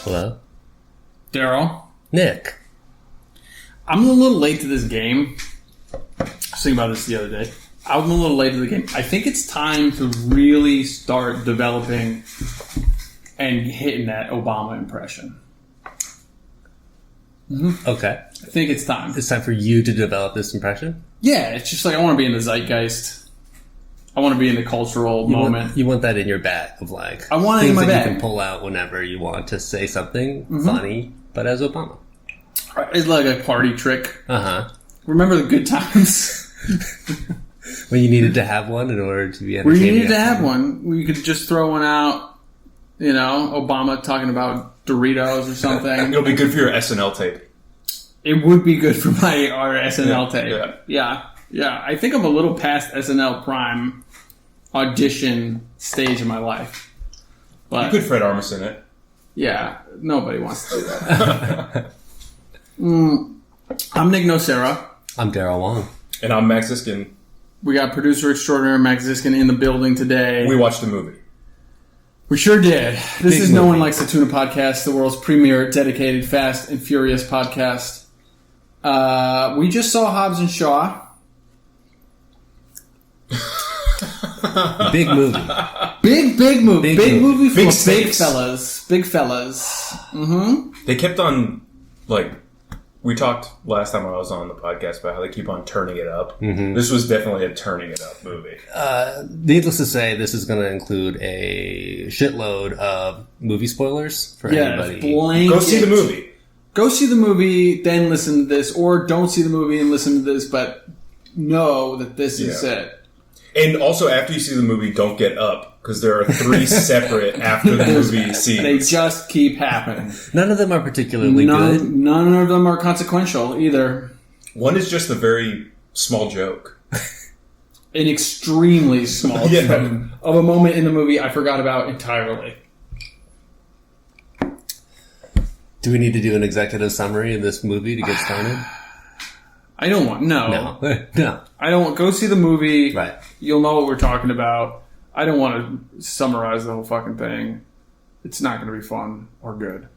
Hello? Daryl. Nick. I'm a little late to this game. I was thinking about this the other day. I'm a little late to the game. I think it's time to really start developing and hitting that Obama impression. Mm-hmm. Okay. I think it's time. It's time for you to develop this impression? Yeah, it's just like I want to be in the zeitgeist. I want to be in the cultural moment. You want that in your bag of like... I want it in my things that bag. you can pull out whenever you want to say something funny, but as Obama. It's like a party trick. Uh-huh. Remember the good times? When you needed to have one in order to be Where entertaining. you needed to have one. We could just throw one out. You know, Obama talking about Doritos or something. It'll be good for your SNL tape. It would be good for our SNL tape. Yeah. Yeah. I think I'm a little past SNL prime audition stage of my life. But You could Fred Armisen it. yeah, nobody wants to do that. I'm Nick Nocera. I'm Daryl Wong. And I'm Max Ziskin. We got producer extraordinary Max Ziskin in the building today. We watched the movie. We sure did. This Big is No movie. One Likes the Tuna podcast, the world's premier dedicated Fast and Furious podcast. We just saw Hobbs and Shaw. Big movie. Big movie. Big movie for Big big stakes. fellas. Big fellas. Mm-hmm. They kept on, like, we talked last time I was on the podcast about how they keep on turning it up. Mm-hmm. This was definitely a turning it up movie. Needless to say, this is going to include a shitload of movie spoilers for anybody. Blanket. Go see the movie. Go see the movie, then listen to this, or don't see the movie and listen to this, but know that this is it. And also, after you see the movie, don't get up, because there are 3 separate after the movie scenes. They just keep happening. None of them are particularly good. None of them are consequential either. One is just a very small joke. An extremely small joke of a moment in the movie I forgot about entirely. Do we need to do an executive summary of this movie to get started? I don't want... No. I don't want... Go see the movie. Right. You'll know what we're talking about. I don't want to summarize the whole fucking thing. It's not going to be fun or good.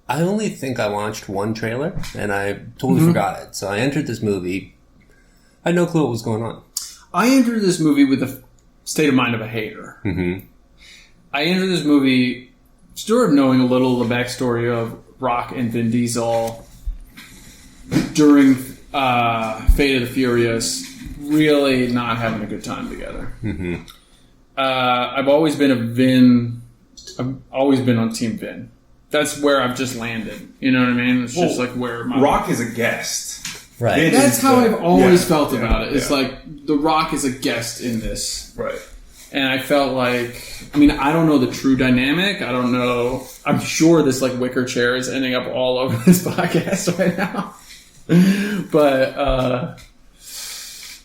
I only think I watched one trailer, and I totally forgot it. So I entered this movie. I had no clue what was going on. I entered this movie with the state of mind of a hater. Mm-hmm. I entered this movie sort of knowing a little of the backstory of Rock and Vin Diesel during Fate of the Furious, really not having a good time together. Mm-hmm. I've always been I've always been on Team Vin. That's where I've just landed. You know what I mean? It's just like where my... Rock is a guest. Right. Vin That's is how the- I've always yeah, felt yeah, about it. It's yeah. like The Rock is a guest in this. Right. And I felt like, I mean, I don't know the true dynamic. I don't know. I'm sure this like wicker chair is ending up all over this podcast right now. But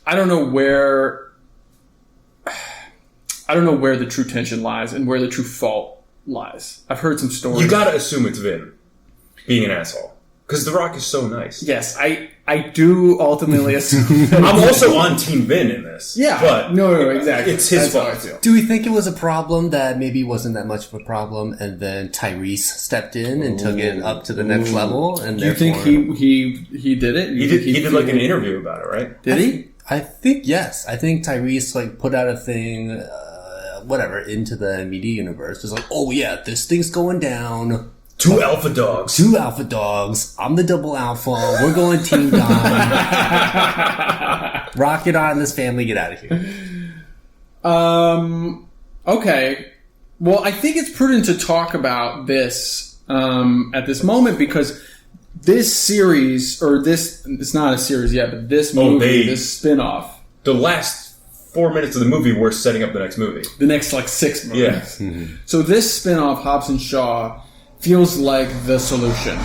I don't know where the true tension lies and where the true fault lies. I've heard some stories. You gotta assume it's Vin being an asshole. Because The Rock is so nice. Yes, I do ultimately assume that I'm also on Team Vin in this. Yeah. But No, exactly. it's his That's how fault. I feel. Do we think it was a problem that maybe wasn't that much of a problem, and then Tyrese stepped in and took it up to the next level? And Do you think he did it? He did like an interview about it, right? Did he? I think yes. I think Tyrese like put out a thing, into the media universe. It's like, oh yeah, this thing's going down. 2 alpha dogs. 2 alpha dogs. I'm the double alpha. We're going Team Dom. Rocket on this family. Get out of here. Okay. Well, I think it's prudent to talk about this at this moment because this series, or this, it's not a series yet, but this movie, this spin-off. The last 4 minutes of the movie were setting up the next movie. The next, like, 6 movies. Yeah. Mm-hmm. So this spin-off, Hobbs and Shaw, feels like the solution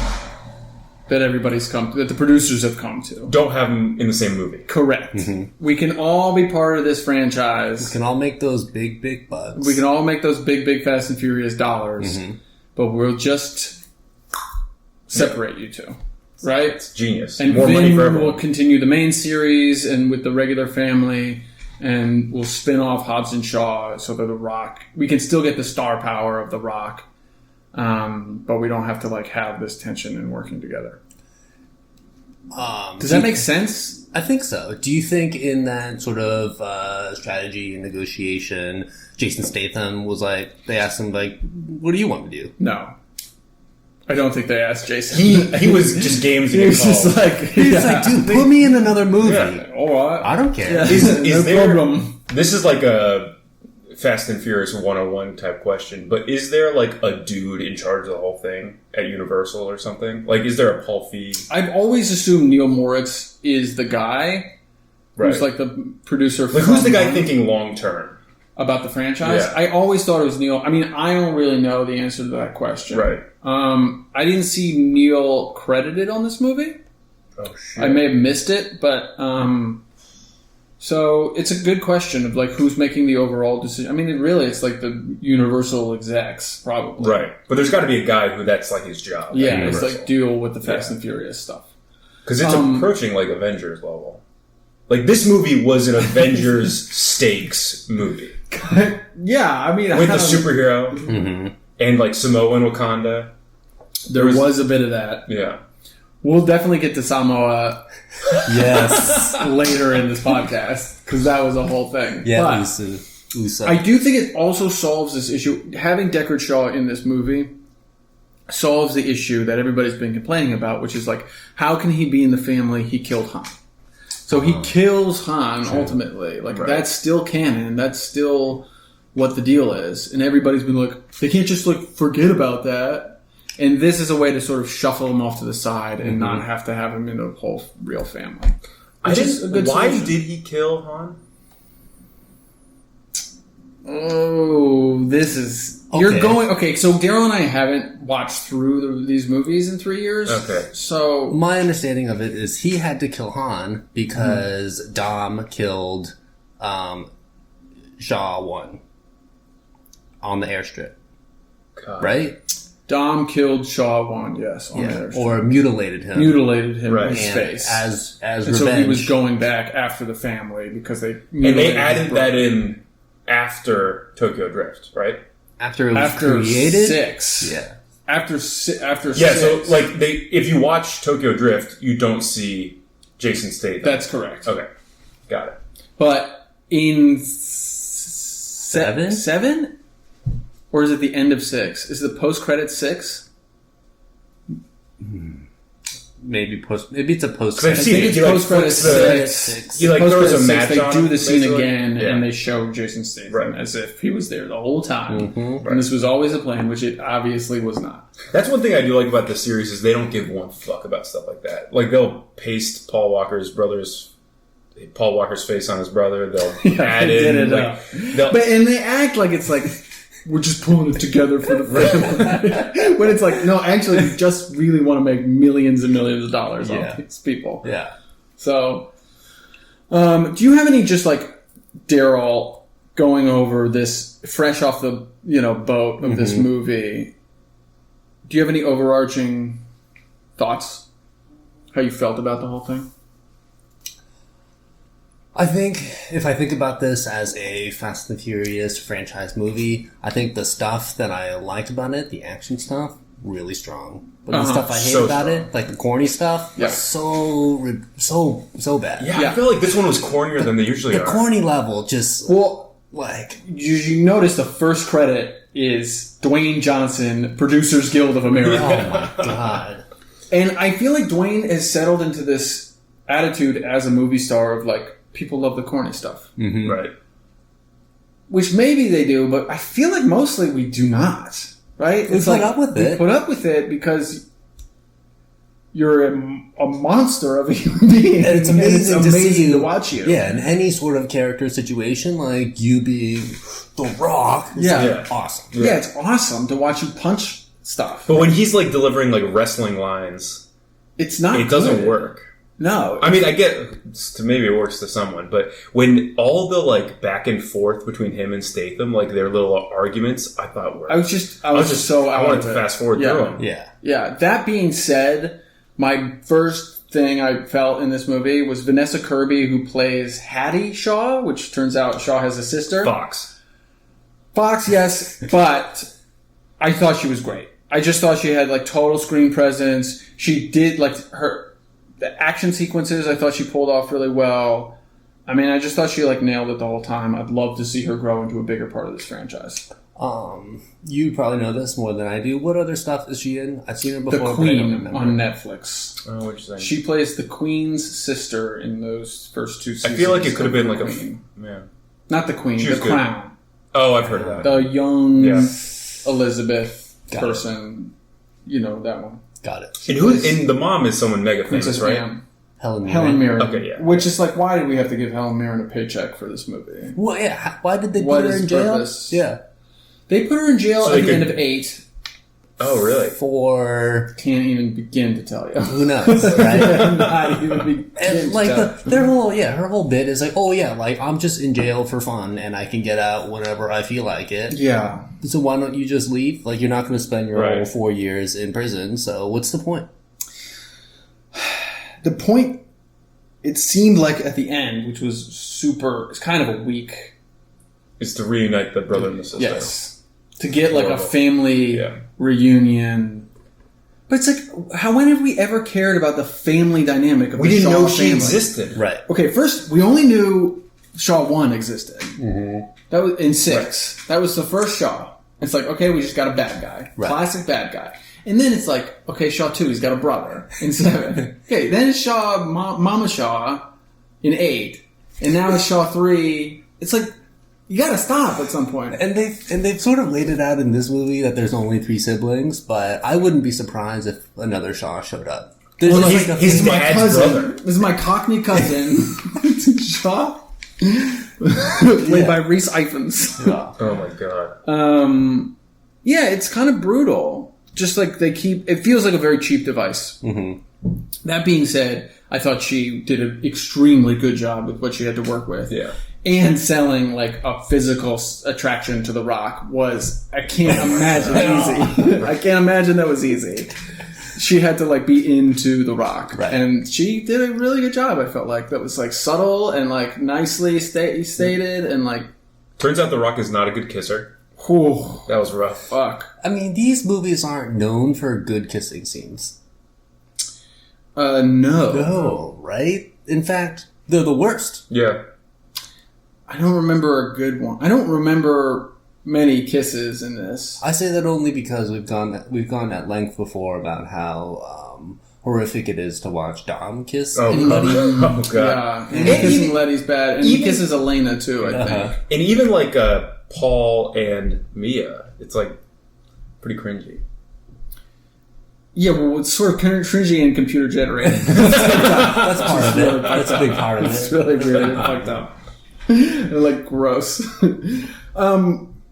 that everybody's come to, that the producers have come to. Don't have them in the same movie. Correct. Mm-hmm. We can all be part of this franchise. We can all make those big, big bucks. We can all make those big, big Fast and Furious dollars. Mm-hmm. But we'll just separate you two. Right? It's genius. And More money for Vin everyone. will continue the main series and with the regular family, and we'll spin off Hobbs and Shaw so that The Rock... We can still get the star power of The Rock. but we don't have to like have this tension and working together. Does do that you- make sense? I think so. Do you think in that sort of strategy and negotiation, Jason Statham was like, they asked him like, what do you want to do? No. I don't think they asked Jason. He was just games He to was get just called. like, He's like, dude, put me in another movie. Yeah. all right. I don't care. Yeah. Is no there- problem. This is like a Fast and Furious 101 type question, but is there like a dude in charge of the whole thing at Universal or something? Like, is there a Paul Feig? I've always assumed Neil Moritz is the guy who's like the producer. Like, who's the guy thinking long term? about the franchise? Yeah. I always thought it was Neil. I mean, I don't really know the answer to that question. Right. I didn't see Neil credited on this movie. Oh shit! I may have missed it, but so it's a good question of like who's making the overall decision. I mean, it's like the Universal execs probably. Right, but there's got to be a guy who that's like his job. at Yeah, Universal. it's like deal with the Fast and Furious stuff. Because it's approaching like Avengers level. Like this movie was an Avengers stakes movie Yeah, I mean, with a superhero and like Samoan Wakanda. there was a bit of that. Yeah, We'll definitely get to Samoa Yes. later in this podcast because that was a whole thing. Yeah, But Uso. I do think it also solves this issue. Having Deckard Shaw in this movie solves the issue that everybody's been complaining about, which is like, how can he be in the family? He killed Han. So he kills Han ultimately. Like that's still canon. That's still what the deal is. And everybody's been like, they can't just like forget about that. And this is a way to sort of shuffle him off to the side and not have to have him in the whole real family. I Which is a good Why solution. did he kill Han? Oh, this is... Okay. You're going... Okay, so Daryl and I haven't watched through these movies in 3 years. Okay. So... My understanding of it is he had to kill Han because Dom killed Shaw 1 on the airstrip. God. Right? Dom killed Shaw 1, yes. On Yeah. there. Or mutilated him. Mutilated him Right. in his And face. as and revenge. so he was going back after the family because they... And they mutilated added his that brother. in after Tokyo Drift, right? after it was After created. 6. Yeah. After Yeah. 6. So like if you watch Tokyo Drift, you don't see Jason Statham. That's correct. Okay, got it. But in... Seven? 7? Or is it the end of 6? Is it post-credit 6? Maybe it's a post. I've I seen think it. it's He, like, post-credit flicks the- 6. He like throws a match They on. do the scene basically. again, Yeah. and they show Jason Statham Right. as if he was there the whole time. Mm-hmm. And this was always a plan, which it obviously was not. That's one thing I do like about this series is they don't give one fuck about stuff like that. Like they'll paste Paul Walker's face on his brother. They'll add they did in it like up. they'll, And they act like it's like, we're just pulling it together for the family. When it's like, no, actually, you just really want to make millions and millions of dollars Yeah. on these people. Yeah. So, do you have any just like Daryl going over this fresh off the boat of this movie? Do you have any overarching thoughts? How you felt about the whole thing? I think if I think about this as a Fast and Furious franchise movie, I think the stuff that I liked about it, the action stuff, really strong. But the stuff I hate So about strong. it, like the corny stuff, Yeah. so bad. I feel like this one was cornier than they usually The are. corny level just Well, like you notice the first credit is Dwayne Johnson, Producers Guild of oh America. my god. And I feel like Dwayne has settled into this attitude as a movie star of like, people love the corny stuff. Right. Which maybe they do, but I feel like mostly we do not. Right? We put up with we it. put up with it because you're a monster of a human being. And it's amazing, to see you, to watch you. Yeah, in any sort of character situation, like you being The Rock. It's Yeah. like, awesome. Yeah, it's awesome to watch you punch stuff. But when he's like delivering like wrestling lines, It's not it doesn't good. work. No. I mean, I get maybe it works to someone, but when all the like back and forth between him and Statham, like their little arguments, I thought were. I was just so I out wanted of to it. fast forward Yeah. through them. Yeah. Yeah. That being said, my first thing I felt in this movie was Vanessa Kirby, who plays Hattie Shaw, which turns out Shaw has a sister. Fox. Fox, yes, but I thought she was great. I just thought she had like total screen presence. She did like the action sequences. I thought she pulled off really well. I mean, I just thought she like nailed it the whole time. I'd love to see her grow into a bigger part of this franchise. You probably know this more than I do. What other stuff is she in? I've seen her before. The Queen on Netflix. Oh, what you saying? She plays the Queen's sister in those first 2 seasons. I feel like it could have been like Queen. Not the Queen, She the was good. Crown. Oh, I've heard of that. The young Yeah. Elizabeth Got person. You know, that one. Got it. And the mom is someone mega famous, Princess right? Anne. Helen Helen Mirren. Okay, yeah. Which is like, why did we have to give Helen Mirren a paycheck for this movie? Well, yeah. Why did they What put her is in jail? purpose? Yeah. They put her in jail So at they the could- end of 8. Oh, really? For Can't even begin to tell you. who knows, right? Not even begin And to like tell. her whole bit is like, oh yeah, like I'm just in jail for fun and I can get out whenever I feel like it. Yeah. So why don't you just leave? Like you're not going to spend your Right. whole 4 years in prison. So what's the point? The point, it seemed like at the end, which was it's kind of a weak. It's to reunite the brother and the sister. Yes. To get like a Horrible. family Yeah. reunion. But it's like, when have we ever cared about the family dynamic of We the didn't Shaw know she family? existed. Right. Okay, first, we only knew Shaw 1 existed. Mm-hmm. That was in 6. That was the first Shaw. It's like, okay, we just got a bad guy. Right. Classic bad guy. And then it's like, okay, Shaw 2, he's got a brother in 7. Okay, then it's Shaw, Mama Shaw in 8. And now it's Shaw 3. It's like, you gotta stop at some point. And they've sort of laid it out in this movie that there's only 3 siblings, but I wouldn't be surprised if another Shaw showed up. There's Well, just like, a this is my dad's cousin. brother. This is my Cockney cousin, Shaw, played by Rhys Ifans. Yeah. Oh my god. Yeah, it's kind of brutal. Just like it feels like a very cheap device. Mm-hmm. That being said, I thought she did an extremely good job with what she had to work with. Yeah. And selling like a physical attraction to The Rock I can't imagine easy. I can't imagine that was easy. She had to like be into The Rock. Right. And she did a really good job, I felt like. That was like subtle and like nicely stated and like, Turns out The Rock is not a good kisser. whew, That was rough. fuck. I mean, these movies aren't known for good kissing scenes. No. No, right? In fact, they're the worst. Yeah. I don't remember a good one. I don't remember many kisses in this. I say that only because we've gone at length before about how horrific it is to watch Dom kiss Oh, anybody. oh god. Yeah, and And kissing even- Letty's bad, and he even- kisses Elena too. I Uh-huh. think. And even like Paul and Mia, it's like pretty cringy. Yeah, well, it's sort of cringy and computer generated. That's part of it. That's a big part of It's it. really weird and fucked up. They're like gross.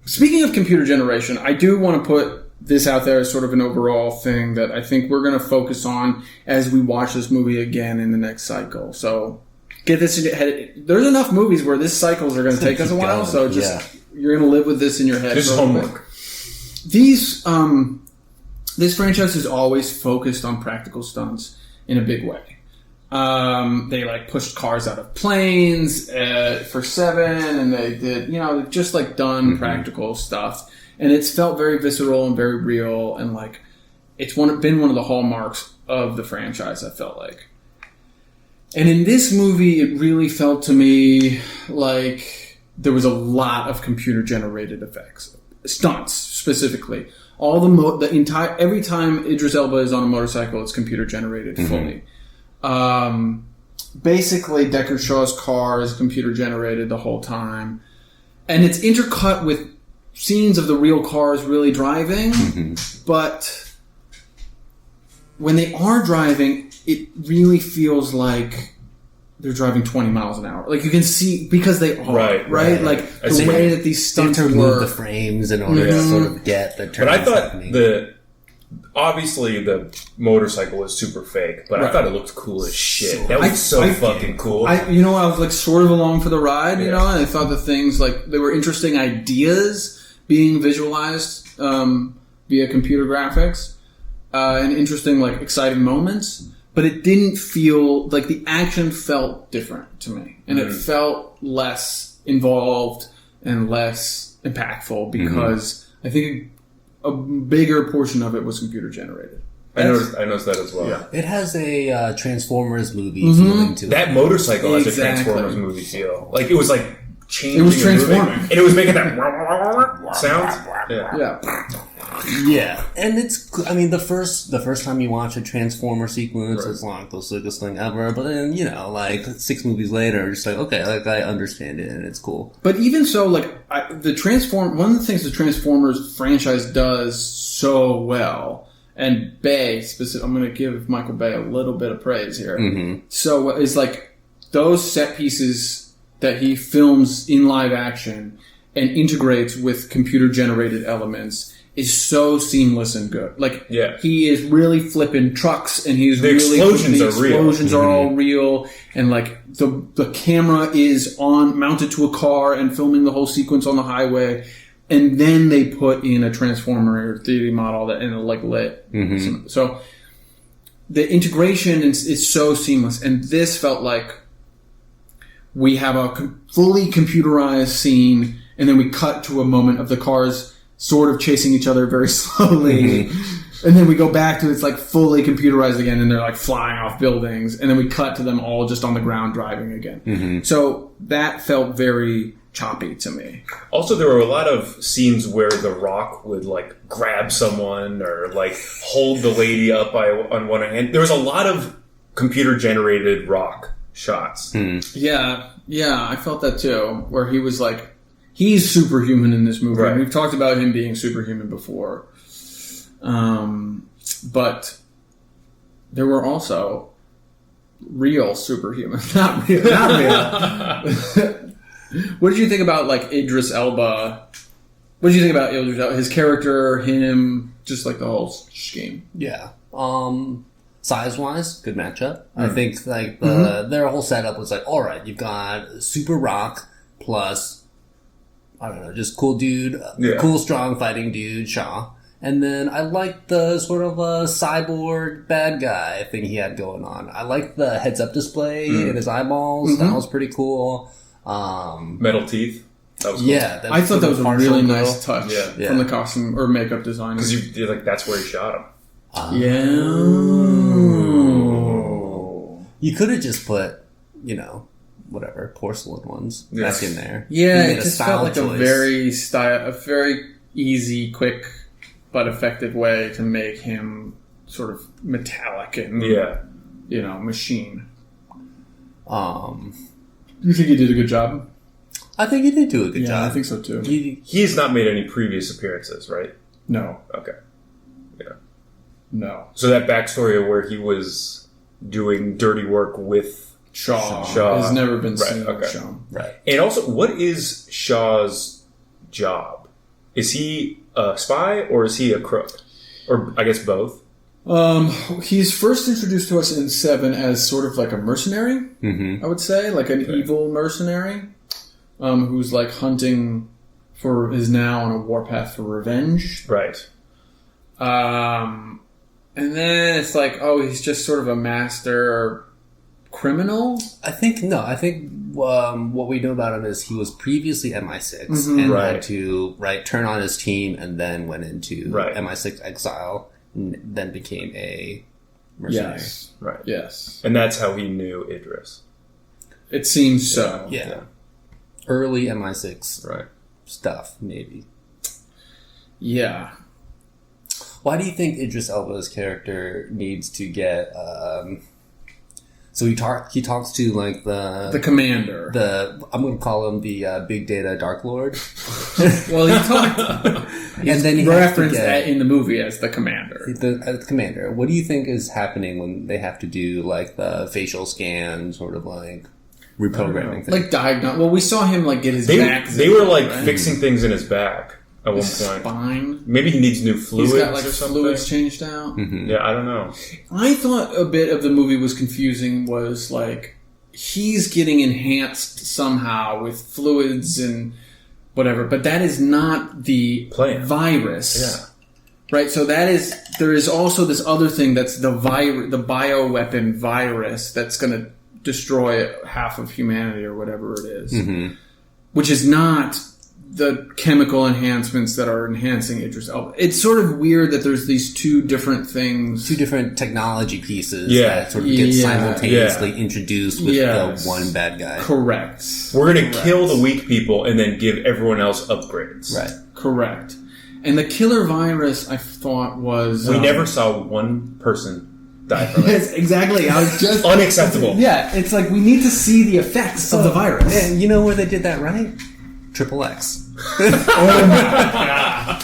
Speaking of computer generation, I do want to put this out there as sort of an overall thing that I think we're going to focus on as we watch this movie again in the next cycle. So get this in your head. There's enough movies where this cycles are going to take us a Keep while, going, so just you're going to live with this in your head. This is for a little bit. homework. These this franchise is always focused on practical stunts in a big way. They like pushed cars out of planes for 7, and they did, they've just like done practical stuff, and it's felt very visceral and very real, and like it's been one of the hallmarks of the franchise. I felt like, and in this movie, it really felt to me like there was a lot of computer generated effects, stunts specifically. All every time Idris Elba is on a motorcycle, it's computer generated fully. Basically, Deckard Shaw's car is computer generated the whole time, and it's intercut with scenes of the real cars really driving. But when they are driving, it really feels like they're driving 20 miles an hour. Like you can see because they are Right. Like I the see. way that these They have stunts to remove the work. frames in order to sort of get the turns But I thought happening. obviously the motorcycle was super fake, but I Right. thought it looked cool as shit. So- That was I- so I- fucking cool. I was like sort of along for the ride, Yeah. and I thought the things like they were interesting ideas being visualized via computer graphics and interesting like exciting moments. But it didn't feel like the action felt different to me, and it felt less involved and less impactful because I think a bigger portion of it was computer generated. I noticed that as well. Yeah. It has a Transformers movie feeling to it. That motorcycle has a Exactly. Transformers movie feel. Like, it was like changing. It was and moving. transforming. And it was making that sound. Yeah. Yeah. Yeah, and it's. I mean, the first time you watch a Transformer sequence, Right. it's like the sickest thing ever. But then like 6 movies later, it's like okay, like I understand it and it's cool. But even so, like one of the things the Transformers franchise does so well, and Bay I'm going to give Michael Bay a little bit of praise here. Mm-hmm. So is like those set pieces that he films in live action and integrates with computer generated elements is so seamless and good. Like, Yeah. he is really flipping trucks, and he's The really explosions the are real. explosions are all real, and like the camera is mounted to a car and filming the whole sequence on the highway, and then they put in a transformer 3D model that and like lit. Mm-hmm. So the integration is so seamless, and this felt like we have a fully computerized scene, and then we cut to a moment of the cars sort of chasing each other very slowly. And then we go back to it's like fully computerized again, and they're like flying off buildings. And then we cut to them all just on the ground driving again. So that felt very choppy to me. Also, there were a lot of scenes where The Rock would like grab someone or like hold the lady up on one hand. There was a lot of computer generated Rock shots. Yeah, I felt that too, where he was like, he's superhuman in this movie. Right. We've talked about him being superhuman before. But there were also real superhuman. Not real. What did you think about like Idris Elba? What did you think about Idris Elba? His character, him, just like the whole scheme? Yeah. Size-wise, good matchup. I think like their whole setup was like, all right, you've got Super Rock plus, I don't know, just cool dude, cool strong fighting dude, Shaw. And then I liked the sort of cyborg bad guy thing he had going on. I liked the heads-up display in his eyeballs. That was pretty cool. Metal teeth. That was cool. Yeah. I thought that was a really glow. nice touch Yeah. from the costume or makeup designer. Because you're like, that's where he shot him. You could have just put, whatever, porcelain ones back in there. Yeah, You made it just felt like choice. a very easy, quick, but effective way to make him sort of metallic and machine. You think he did a good job? I think he did do a good job. I think so too. He has not made any previous appearances, right? No. Okay. Yeah. No. So that backstory of where he was doing dirty work with Shaw has never been Right, seen or okay. shown. Right. And also, what is Shaw's job? Is he a spy or is he a crook? Or I guess both. He's first introduced to us in 7 as sort of like a mercenary, I would say, like an evil mercenary, who's like hunting is now on a warpath for revenge. Right. And then it's like, he's just sort of a master criminal. I think what we know about him is he was previously MI6 and had to turn on his team and then went into MI6 exile and then became a mercenary. Yes. Right. Yes. And that's how he knew Idris. It seems so. Yeah. Early MI6 stuff, maybe. Yeah. Why do you think Idris Elba's character needs to get? So he talks to like the commander. I'm going to call him the Big Data Dark Lord. Well, he talked, and then he referenced that in the movie as the commander. The commander. What do you think is happening when they have to do like the facial scan, sort of like reprogramming thing? Like diagnose. Well, we saw him like get his back. They were like fixing things in his back at one point. Spine. Maybe he needs new fluids He's got like or something. fluids changed out. Yeah, I don't know. I thought a bit of the movie was confusing. Was like he's getting enhanced somehow with fluids and whatever, but that is not the virus. Yeah. Right. So there is also this other thing that's the bioweapon virus that's going to destroy half of humanity or whatever it is, which is not the chemical enhancements that are enhancing Idris Elba. It's sort of weird that there's these two different things. Two different technology pieces that sort of get simultaneously introduced with the one bad guy. Correct. We're going to kill the weak people and then give everyone else upgrades. Right. Correct. And the killer virus, I thought, was... We never saw one person die from it. Yes, exactly. I was just... Unacceptable. Yeah, it's like we need to see the effects of the virus. And you know where they did that right? XXX. Oh my god.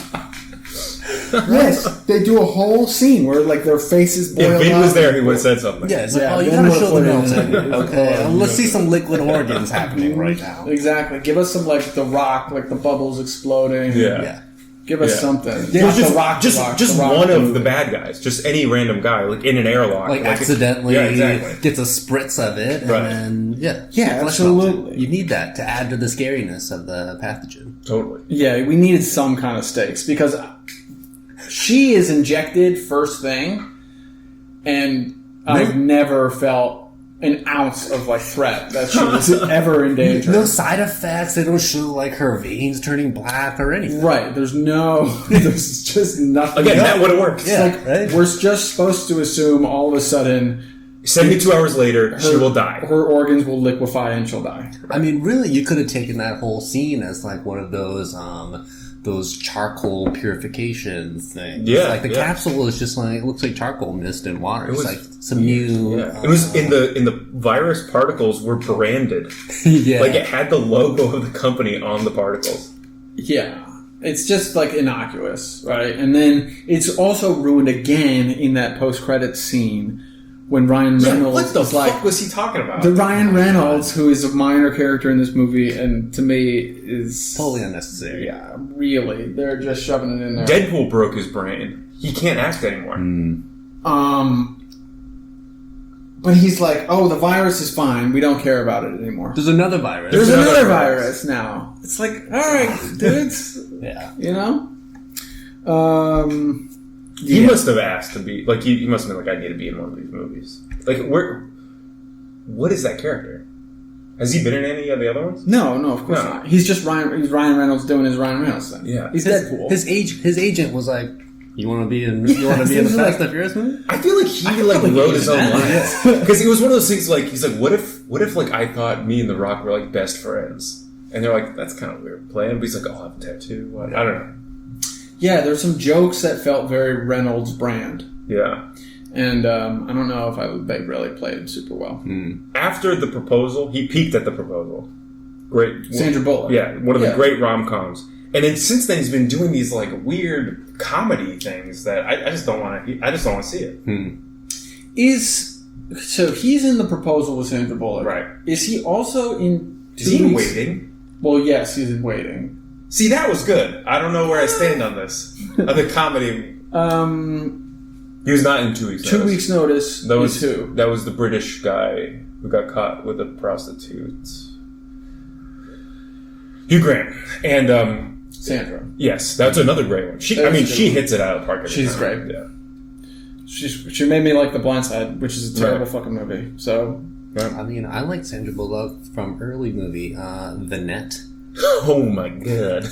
Yes, they do a whole scene where like their faces boil up. If Vin was there, he would have said something. Yeah, it's like, you gotta show the milk. Okay, let's see some liquid organs happening right now. Exactly. Give us some like The Rock, like the bubbles exploding. Yeah. Give us something. Yeah, The Rock, just one of the bad guys. Just any random guy, like in an airlock. Like accidentally gets a spritz of it, and then, absolutely. You need that to add to the scariness of the pathogen. Totally. Yeah, we needed some kind of stakes, because she is injected first thing, and I've never felt an ounce of like threat that she was ever in danger. No side effects. They don't show like her veins turning black or anything. Right. There's just nothing. Again, that would have worked. Yeah, we're just supposed to assume all of a sudden 72 hours later, she will die. Her organs will liquefy and she'll die. I mean, really, you could have taken that whole scene as like one of those charcoal purification things. Yeah, like the capsule is just like, it looks like charcoal mist in water. It's like some new. Yeah. It was in the virus particles were branded. Like it had the logo of the company on the particles. Yeah. It's just like innocuous, right? And then it's also ruined again in that post-credits scene when Ryan Reynolds. What the fuck was he talking about? The Ryan Reynolds, who is a minor character in this movie, and to me is totally unnecessary. Yeah, really, they're just shoving it in there. Deadpool broke his brain. He can't act anymore. But he's like, "Oh, the virus is fine. We don't care about it anymore." There's another virus. There's another virus now. It's like, all right, dudes. You know. He must have asked to be like. He must have been like, "I need to be in one of these movies." Like, what is that character? Has he been in any of the other ones? No, of course not. He's just Ryan Reynolds doing his Ryan Reynolds thing. Yeah, he's Deadpool. His agent was like, "You want to be in? You want to be in the Fast and Furious movie?" I feel like he wrote his own lines because it was one of those things. Like he's like, "What if like I thought me and The Rock were like best friends?" And they're like, "That's kind of weird plan." But he's like, "I'll have a tattoo." I don't know. Yeah, there's some jokes that felt very Reynolds brand. Yeah. And I don't know if they really played him super well. After the proposal, he peaked at the proposal. Great. Sandra Bullock. Yeah, one of the great rom-coms. And then since then, he's been doing these like weird comedy things that I just don't want to. I just don't want to see it. So he's in the proposal with Sandra Bullock, right? Is he also in? Is he in Waiting? Well, yes, he's in Waiting. See, that was good. I don't know where I stand on this. The comedy. He was not in 2 weeks. 2 weeks notice. That was who? That was the British guy who got caught with a prostitute. Hugh Grant and Sandra. Yes, that's another great one. She hits it out of the park. She's great. Yeah. She made me like The Blind Side, which is a terrible fucking movie. So. I mean, I like Sandra Bullock from early movie, The Net. Oh my god.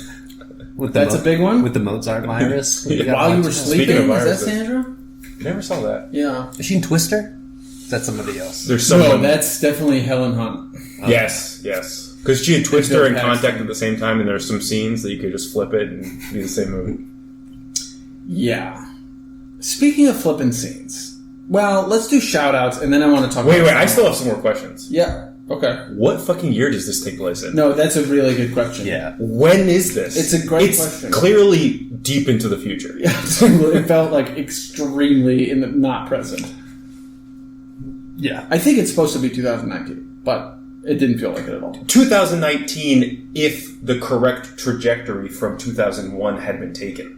That's a big one? With the Mozart virus. While you were sleeping? Is that Sandra? Never saw that. Yeah. Is she in Twister? That's somebody else. There's someone. No, that's definitely Helen Hunt. Yes. Because she had Twister and Contact at the same time, and there's some scenes that you could just flip it and be the same movie. Yeah. Speaking of flipping scenes, well, let's do shout-outs, and then I want to talk about... Wait, I still have some more questions. Yeah. Okay. What fucking year does this take place in? No, that's a really good question. Yeah. When is this? It's a great question. It's clearly deep into the future. Yeah, it felt like extremely in the not present. Yeah. I think it's supposed to be 2019, but it didn't feel like it at all. 2019, if the correct trajectory from 2001 had been taken.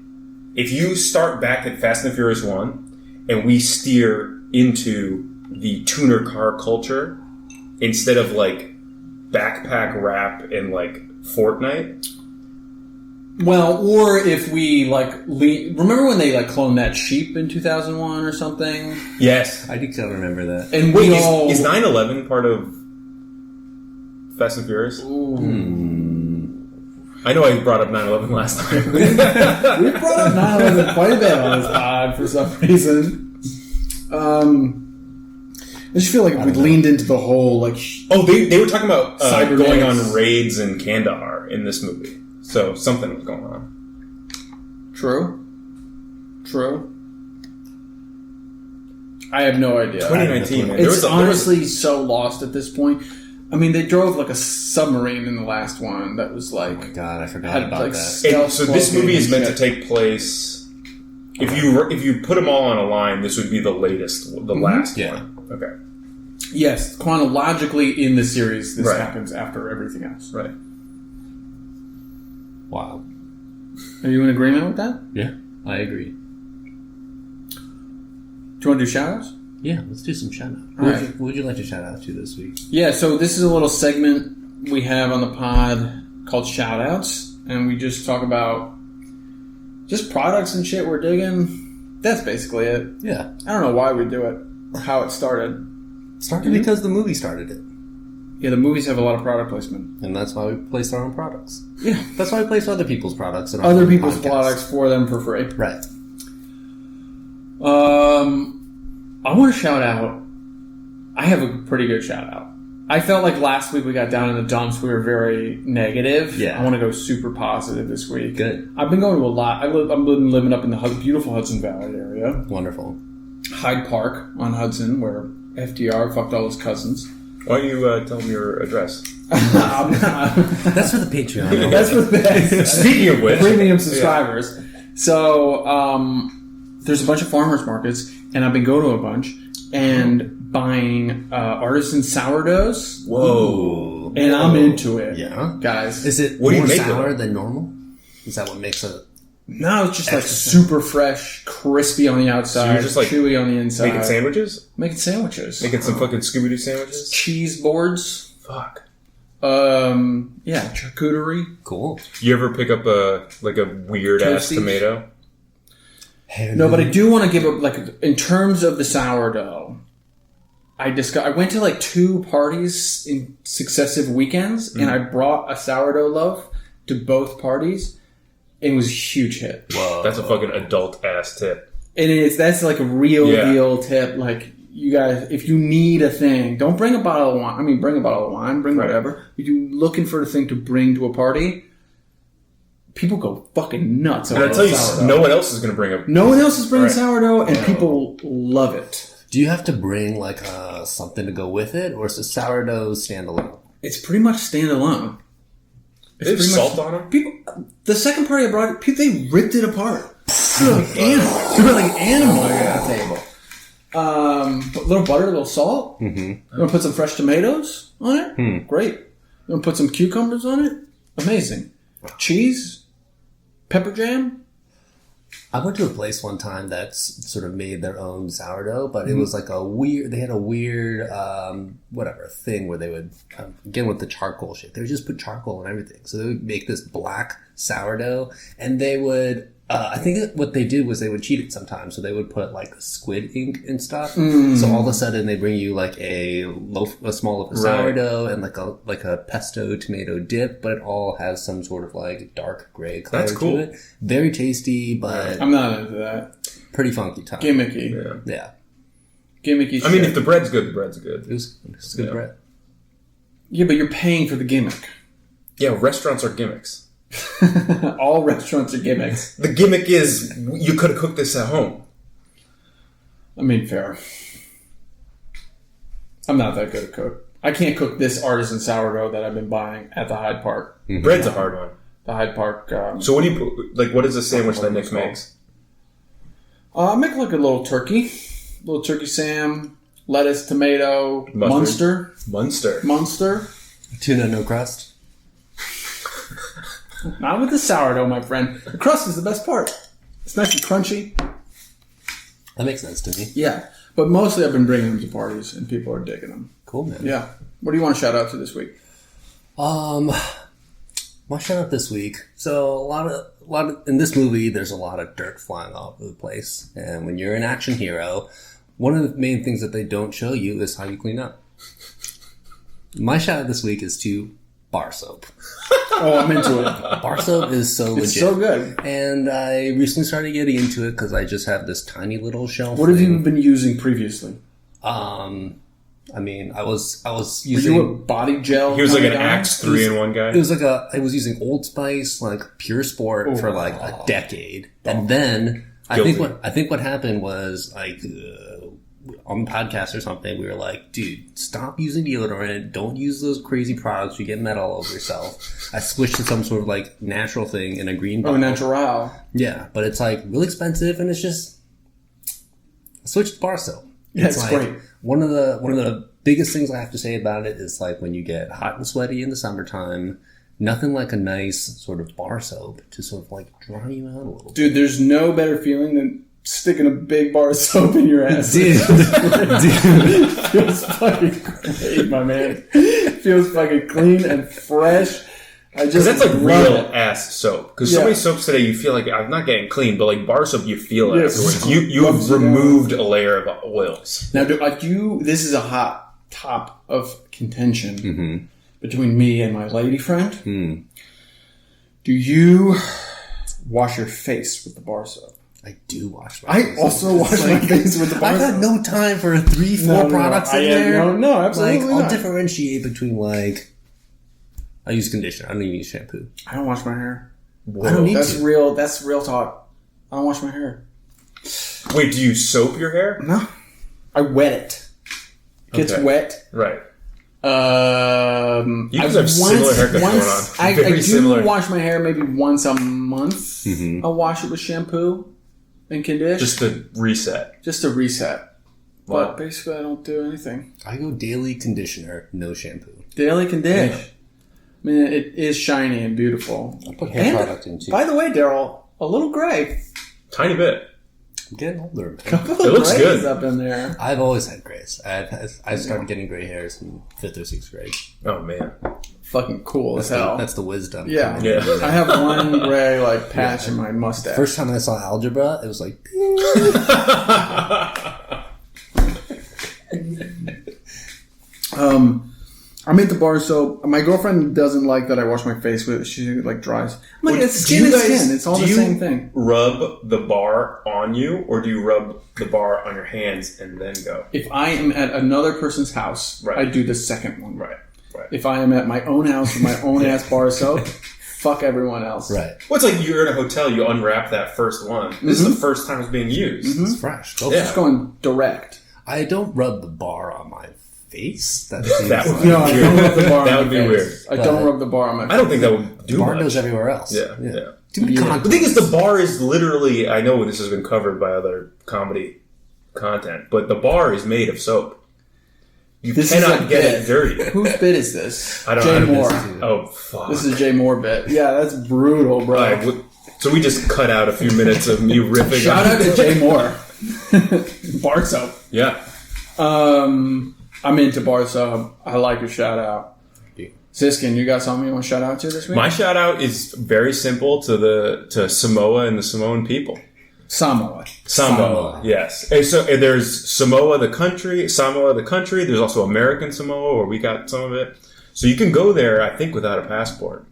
If you start back at Fast and Furious 1 and we steer into the tuner car culture instead of like backpack rap and like Fortnite. Well, or if we like remember when they like cloned that sheep in 2001 or something? Yes, I do still remember that. And wait, is 9/11 part of Fast and Furious? I know I brought up 9/11 last time. We brought up 9/11 quite a bit on this pod for some reason. I just feel like we leaned into the whole like. Oh, they were talking about going cybernetics. on raids in Kandahar in this movie, so something was going on. True. I have no idea. 2019, man. It's honestly so lost at this point. I mean, they drove like a submarine in the last one that was like. Oh my god, I forgot about that. And so this movie is meant to take place. If you put them all on a line, this would be the latest, the last one. Okay. Yes, chronologically in the series, this happens after everything else. Right. Wow. Are you in agreement with that? Yeah, I agree. Do you want to do shout-outs? Yeah, let's do some shout-outs. What would you like to shout out to this week? Yeah, so this is a little segment we have on the pod called shout-outs, and we just talk about just products and shit we're digging. That's basically it. Yeah. I don't know why we do it or how it started. It started because the movie started it. Yeah, the movies have a lot of product placement. And that's why we place our own products. Yeah. That's why we place other people's products. In our Other own people's podcast. products for them for free. Right. I want to shout out. I have a pretty good shout out. I felt like last week we got down in the dumps. We were very negative. Yeah. I want to go super positive this week. Good. I've been going to a lot. I've been living up in the beautiful Hudson Valley area. Wonderful. Hyde Park on Hudson, where FDR fucked all his cousins. Why don't you tell them your address? I'm not. That's for the Patreon. That's for the Speaking of which, premium subscribers. So there's a bunch of farmers markets, and I've been going to a bunch and buying artisan sourdoughs. Whoa! And I'm into it. Yeah, guys. Is it What do you more make sour of it? than normal? Is that what makes it? No, it's just like super fresh, crispy on the outside, So you're just like chewy on the inside. making sandwiches? Making sandwiches. Making some fucking Scooby-Doo sandwiches? Cheese boards. Fuck. Yeah, charcuterie. Cool. You ever pick up a weird ass Toasties? tomato? No, but I do want to give up, like, in terms of the sourdough, I went to like 2 parties in successive weekends, and I brought a sourdough loaf to both parties. It was a huge hit. Whoa. That's a fucking adult ass tip. And that's like a real deal tip. Like, you guys, if you need a thing, don't bring a bottle of wine. I mean, bring a bottle of wine, bring whatever. If you're looking for a thing to bring to a party, people go fucking nuts. And I tell you, no one else is going to bring a... No one else is bringing sourdough, and people love it. Do you have to bring like something to go with it, or is the sourdough standalone? It's pretty much standalone. They have salt on them? People, the second party I brought, they ripped it apart. They were like animals. They were like animals at the table. A little butter, a little salt. Mm-hmm. You want to put some fresh tomatoes on it? Great. You want to put some cucumbers on it? Amazing. Cheese? Pepper jam? I went to a place one time that's sort of made their own sourdough, but it was like they had a weird, thing where they would, again with the charcoal shit, they would just put charcoal on everything. So they would make this black sourdough, and they would, I think what they did was they would cheat it sometimes. So they would put like squid ink and stuff. So all of a sudden they bring you like a small loaf of sourdough and like a pesto tomato dip, but it all has some sort of like dark gray color to it. Very tasty, but I'm not into that. pretty funky time. Gimmicky. Yeah. Gimmicky shit. I mean, if the bread's good, the bread's good. It's good bread. Yeah, but you're paying for the gimmick. Yeah, restaurants are gimmicks. All restaurants are gimmicks. The gimmick is you could have cooked this at home. I mean, fair. I'm not that good at cook. I can't cook this artisan sourdough that I've been buying at the Hyde Park. Mm-hmm. Bread's a hard one. The Hyde Park. So what do you put? Like, what is the sandwich that Nick makes? I make like a little turkey sam, lettuce, tomato, Munster. Tuna no crust. Not with the sourdough, my friend. The crust is the best part. It's nice and crunchy. That makes sense to me. Yeah, but mostly I've been bringing them to parties, and people are digging them. Cool, man. Yeah. What do you want to shout out to this week? My shout out this week. So a lot of in this movie, there's a lot of dirt flying all over the place, and when you're an action hero, one of the main things that they don't show you is how you clean up. My shout out this week is to bar soap. Oh, I'm into it. Bar soap is so legit. It's so good. And I recently started getting into it because I just have this tiny little shelf. What have you been using previously? I mean, I was Were using. you a body gel? He was like an guy? Axe 3-in-1 guy. It was like I was using Old Spice, like Pure Sport, for like a decade, and then I think what happened was like on the podcast or something, we were like, dude, stop using deodorant. Don't use those crazy products. You get metal all over yourself. I switched to some sort of like natural thing in a green bottle. Oh, natural. Yeah, but it's like really expensive, and it's just I switched to bar soap. Yeah, it's like, great. One of the biggest things I have to say about it is like when you get hot and sweaty in the summertime, nothing like a nice sort of bar soap to sort of like dry you out a little. Dude, there's no better feeling than sticking a big bar of soap in your ass. Dude. Feels fucking great, my man. Feels fucking clean and fresh. Because that's like love real it. ass soap. Because so many soaps today, you feel like I'm not getting clean, but like bar soap, you feel it Yeah, afterwards. You've removed a layer of oils. Now, this is a hot top of contention between me and my lady friend. Do you wash your face with the bar soap? I do wash my face. I also wash my face with the bar soap. I've got no time for 3-4 products in there. No, absolutely Like, I'll not. differentiate between like I use conditioner. I don't even use shampoo. I don't wash my hair. Whoa. I don't need That's to. real. That's real talk. I don't wash my hair. Wait, do you soap your hair? No, I wet it. It gets Okay. wet. Right. You guys have similar haircuts going on. I Very do similar. wash my hair maybe once a month. I'll wash it with shampoo and conditioner Just to reset. just to reset. Wow. But basically, I don't do anything. I go daily conditioner, no shampoo. Daily conditioner. I mean, it is shiny and beautiful. I put hair product in too. By the way, Daryl, a little gray. Tiny bit. I'm getting older, man. Couple of It looks grays good. up in there. I've always had grays. I started getting gray hairs in 5th or 6th grade. Oh, man. Fucking cool as hell. That's the wisdom. Yeah. Yeah. I have one gray like patch in my mustache. First time I saw algebra, it was like, I'm into bar soap. My girlfriend doesn't like that I wash my face with it. She like dries. I'm like, it's Do skin you is guys- skin. It's all do the you same thing. Rub the bar on you, or do you rub the bar on your hands and then go? If I am at another person's house, Right. I do the second one. Right. If I am at my own house with my own ass bar soap, fuck everyone else. right. Well, it's like you're in a hotel, you unwrap that first one. This is the first time it's being used. It's fresh. Go Yeah. for Just it. going direct. I don't rub the bar on my face. That seems That would like- be No, I don't rub the bar on That my would be face. weird. I don't rub the bar on my face. I don't think that would do bar much. goes everywhere else. Yeah. Too many Yeah. content. The thing is, the bar is literally, I know this has been covered by other comedy content, but the bar is made of soap. You This is cannot a get bit. it dirty. Whose bit is this? I don't Jay know. Moore. Oh, fuck. This is a Jay Moore bit. Yeah, that's brutal, bro. All right, so we just cut out a few minutes of me riffing. Shout out to Jay Moore. Bar soap. Yeah. I'm into bar soap. I like your shout out. Siskin, you got something you want to shout out to this week? My shout out is very simple to Samoa and the Samoan people. Samoa. Samoa, yes. And so there's Samoa the country. There's also American Samoa, where we got some of it. So you can go there, I think, without a passport.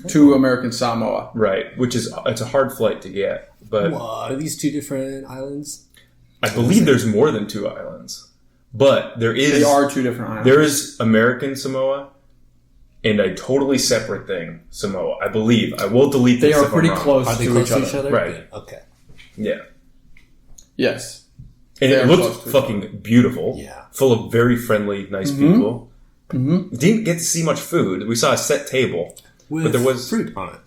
To American Samoa. Right, which is it's a hard flight to get. But What? Are these two different islands? I believe there's more than 2 islands. But there is They are two different islands. there is American Samoa and a totally separate thing, Samoa. I believe. I will delete this. They are if I'm pretty wrong. close Are they to close each to other. each other? Right. Yeah, okay. Yeah. Yes. And They it are looked close to each fucking beautiful. Yeah. Full of very friendly, nice people. Didn't get to see much food. We saw a set table. With But there was- fruit on it.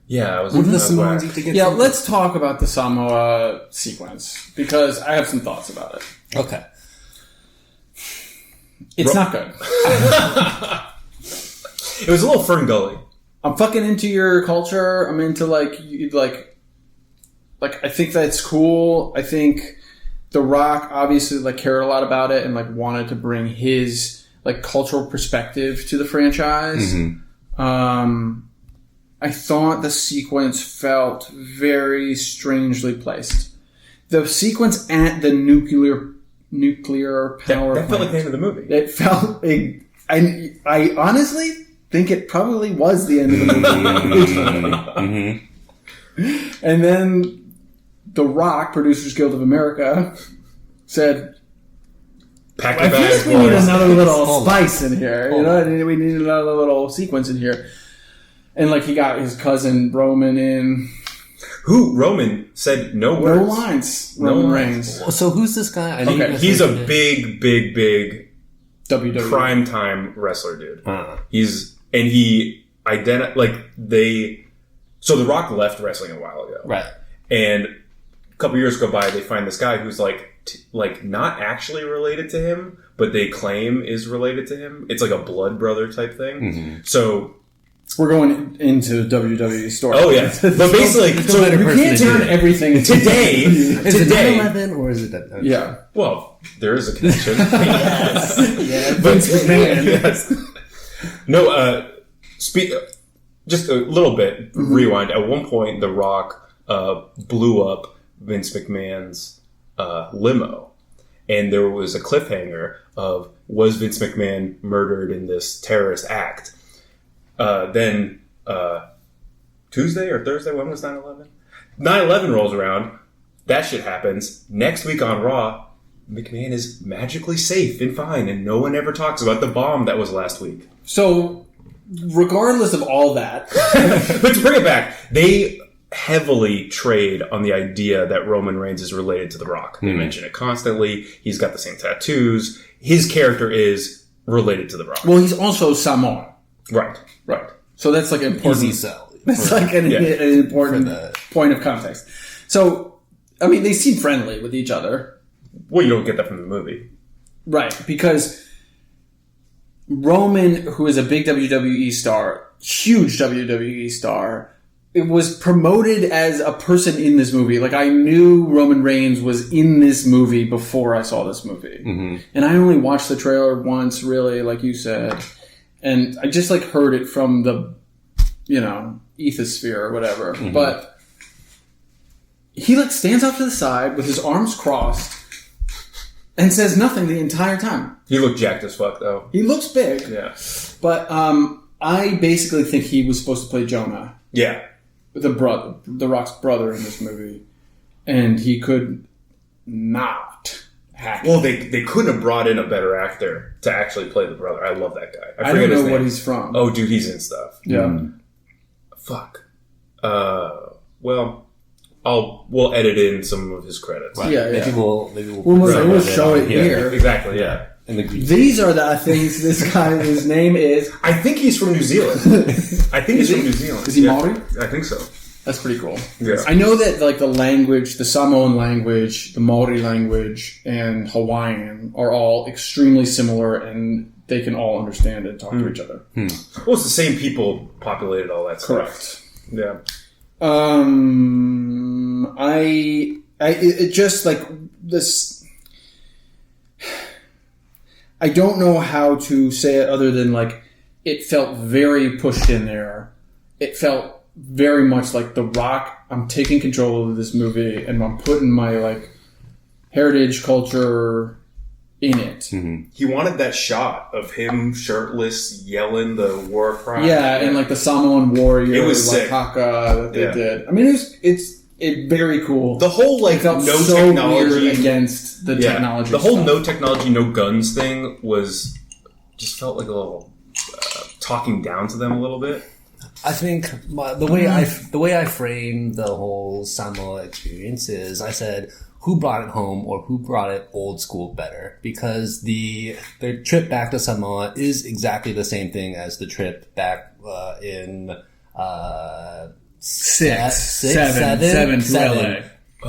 Yeah, I was What do the that's why- Samoans eat to get Yeah, fruit? let's talk about the Samoa sequence because I have some thoughts about it. Okay. It's not good. It was a little Fern Gully. I'm fucking into your culture. I'm into like I think that's cool. I think The Rock obviously like cared a lot about it and like wanted to bring his like cultural perspective to the franchise. I thought the sequence felt very strangely placed. The sequence at the nuclear power That felt like plant. the end of the movie. It felt. I honestly think it probably was the end of the movie. And then The Rock, Producers Guild of America, said, Pack I your feel bags, like we need boys. another little spice in here. You know, we need another little sequence in here. And like he got his cousin Roman in. Who? Roman said no No words. lines. No Roman lines. Reigns. So who's this guy? I know you guys He's a mentioned it. big WWE. prime time wrestler, dude. So The Rock left wrestling a while ago. Right. And a couple years go by, they find this guy who's like not actually related to him, but they claim is related to him. It's like a blood brother type thing. Mm-hmm. So We're going into WWE story. Oh yeah, but basically, so better you person can't to do turn it. everything today. Is it Today, 9/11 or is it that? Yeah. well, there is a connection. Yeah, Vince McMahon. Yes. No, just a little bit. Rewind. At one point, The Rock blew up Vince McMahon's limo, and there was a cliffhanger of was Vince McMahon murdered in this terrorist act. Then Tuesday or Thursday, when was 9/11? 9/11 rolls around. That shit happens. Next week on Raw, McMahon is magically safe and fine, and no one ever talks about the bomb that was last week. So, regardless of all that, But to bring it back, they heavily trade on the idea that Roman Reigns is related to The Rock. They mention it constantly. He's got the same tattoos. His character is related to The Rock. well, he's also Samoan. Right. Right. So that's like important. Easy sell. That's like an important for the- point of context. So, I mean, they seem friendly with each other. Well, you don't get that from the movie. Right. Because Roman, who is a big WWE star, huge WWE star, it was promoted as a person in this movie. Like, I knew Roman Reigns was in this movie before I saw this movie. Mm-hmm. And I only watched the trailer once, really, like you said. And I just, like, heard it from the, ethosphere or whatever. Mm-hmm. But he, like, stands off to the side with his arms crossed and says nothing the entire time. He looked jacked as fuck, though. He looks big. Yeah. But I basically think he was supposed to play Jonah. Yeah. The Rock's brother in this movie, and he could not hack it. Well, they couldn't have brought in a better actor to actually play the brother. I love that guy. I don't know what he's from. Oh, dude, he's in stuff. Yeah. Fuck. Well, we'll edit in some of his credits. Right. Yeah, Maybe yeah. we'll show it here. Exactly. Yeah. These are the things this guy, his name is. I think he's from New Zealand. I think he's from New Zealand. Is he Maori? I think so. That's pretty cool. Yeah. I know that like the language, the Samoan language, the Maori language, and Hawaiian are all extremely similar, and they can all understand and talk to each other. Well, it's the same people populated all that stuff. Correct. Yeah. It just like this. I don't know how to say it other than like it felt very pushed in there. It felt very much like The Rock. I'm taking control of this movie and I'm putting my like heritage culture in it. Mm-hmm. He wanted that shot of him shirtless yelling the war cry. Yeah, and like the Samoan warrior, It was like sick. haka that they did. I mean, it's very cool. The whole like It felt no so technology weird against the technology. The whole stuff. no technology, no guns thing was just felt like a little talking down to them a little bit. I think the way I framed the whole Samoa experience is I said, who brought it home or who brought it old school better? Because the trip back to Samoa is exactly the same thing as the trip back in seven to LA.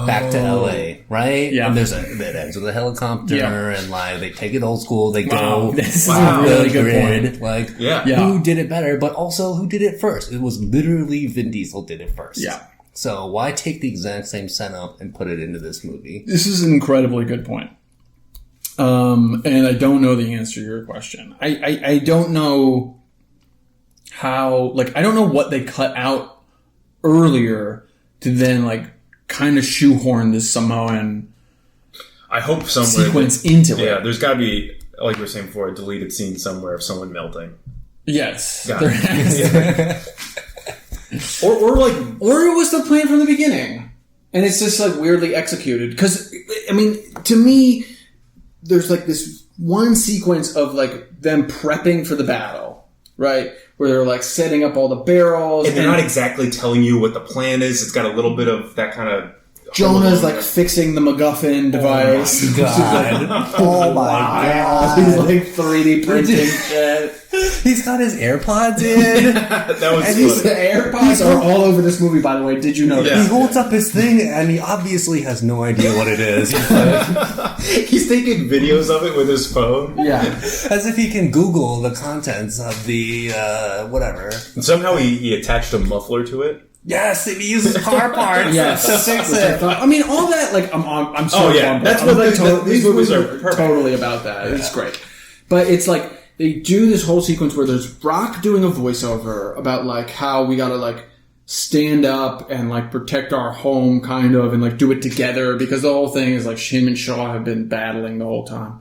Back to LA, right? Yeah. And it ends with a helicopter, and like they take it old school. They Wow. go. This is a really good point. Like, Yeah. who did it better? But also, who did it first? It was literally Vin Diesel did it first. Yeah. So why take the exact same setup and put it into this movie? This is an incredibly good point. And I don't know the answer to your question. I don't know how, like, I don't know what they cut out earlier to then, like, kind of shoehorn this Samoan I hope somewhere sequence into it. Yeah, there's got to be, like we were saying before, a deleted scene somewhere of someone melting. Yes. Got There it. has or Or it was the plan from the beginning. And it's just like weirdly executed. Because, I mean, to me, there's like this one sequence of like them prepping for the battle, right? Where they're like setting up all the barrels. and they're not exactly telling you what the plan is. It's got a little bit of that kind of... Jonah's like fixing the MacGuffin device. Oh my god. Oh my god. He's like 3D printing shit. He's got his AirPods in. that was And funny. The AirPods are all over this movie, by the way. Did you know Yeah. He holds up his thing and he obviously has no idea what it is. He's like, He's taking videos of it with his phone. Yeah. as if he can Google the contents of the whatever. And somehow he attached a muffler to it. Yes, and he uses car parts Yes. to fix Which I it. thought- I mean, all that, like, I'm so Oh, yeah. on board. That's I'm what like, these movies are perfect. totally about that. It's great. But it's like, they do this whole sequence where there's Rock doing a voiceover about, like, how we gotta, like, stand up and, like, protect our home, kind of, and, like, do it together, because the whole thing is, like, him and Shaw have been battling the whole time.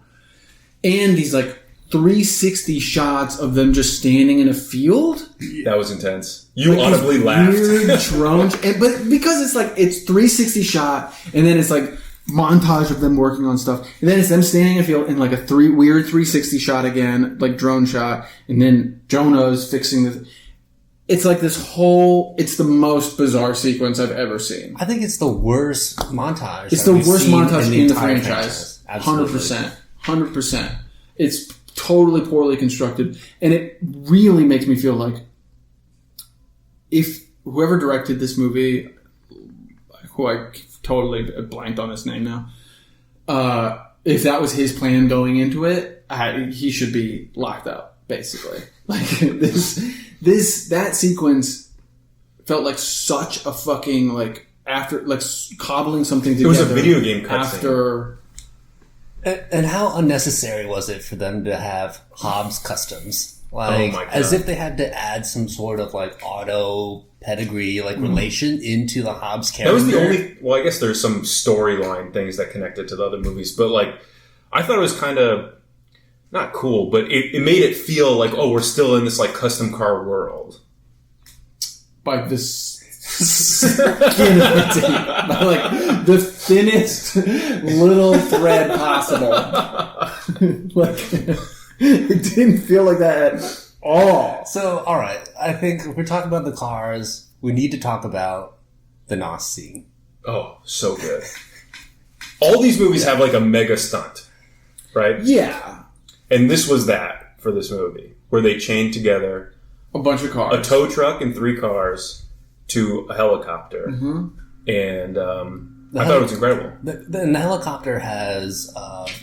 And these, like, 360 shots of them just standing in a field. That was intense. You Like audibly these laughed. Weird drones, but because it's like it's 360 shot, and then it's like montage of them working on stuff, and then it's them standing in a field in like a weird 360 shot again, like drone shot, and then Jonah's fixing the. It's like this whole. It's the most bizarre sequence I've ever seen. I think it's the worst montage. It's that the we've worst seen montage in the entire franchise. Absolutely. 100%. It's totally poorly constructed, and it really makes me feel like if whoever directed this movie, who I totally blanked on his name now, if that was his plan going into it, he should be locked up, basically. Like that sequence felt like such a fucking like after like cobbling something together. It was a video game cutscene. After. And how unnecessary was it for them to have Hobbs customs? Like, Oh my God. as if they had to add some sort of like auto pedigree, like relation into the Hobbs character. That was the only... Well, I guess there's some storyline things that connected to the other movies, but like, I thought it was kind of not cool, but it made it feel like, oh, we're still in this like custom car world. By this skin of the teeth. By like the thinnest little thread possible. Like it didn't feel like that at all. So, alright, I think if we're talking about the cars, we need to talk about the NOS scene. Oh, so good. All these movies have like a mega stunt, right? Yeah. And this was that for this movie, where they chained together A bunch of cars. a tow truck and 3 cars to a helicopter. Mm-hmm. And I thought it was incredible. The helicopter has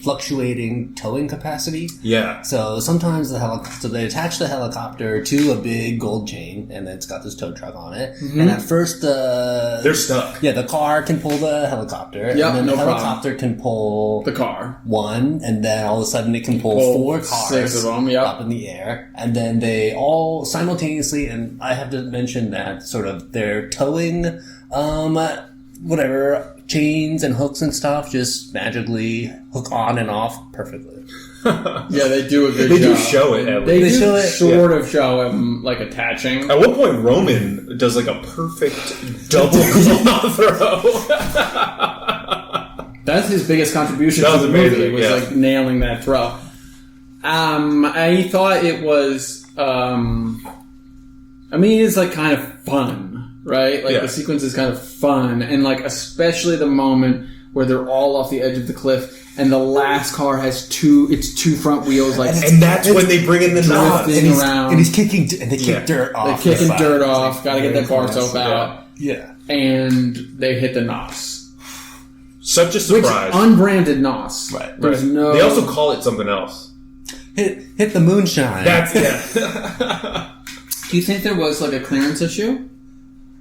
fluctuating towing capacity. Yeah. So sometimes so they attach the helicopter to a big gold chain, and then it's got this tow truck on it. Mm-hmm. And at first, They're stuck. the car can pull the helicopter, Yep, and then no the problem. helicopter can pull The car. one, and then all of a sudden it can pull Pull 4 cars 6 of them, yep. up in the air, and then they all simultaneously, and I have to mention that sort of they're towing, whatever, chains and hooks and stuff just magically hook on and off perfectly. Yeah, they do a good They job. do show it, at They least. do show it, sort of show him like attaching. At one point, Roman does like a perfect double claw throw. That's his biggest contribution That to was the amazing, movie, was yeah. like nailing that throw. I thought it was, I mean, it's like kind of fun, right? Like Yeah. the sequence is kind of fun, and like especially the moment where they're all off the edge of the cliff, and the last car has two front wheels, like And that's when they bring in the knob. drifting around. And he's kicking, and they kick Yeah. dirt They're off. kicking the side. dirt It's off. like Got to get very that bar classy. soap out, Yeah. and they hit the NOS. Such a Which surprise. unbranded NOS. Right. There's Right. no. They also call it something else. Hit the moonshine. That's yeah. Do you think there was like a clearance issue?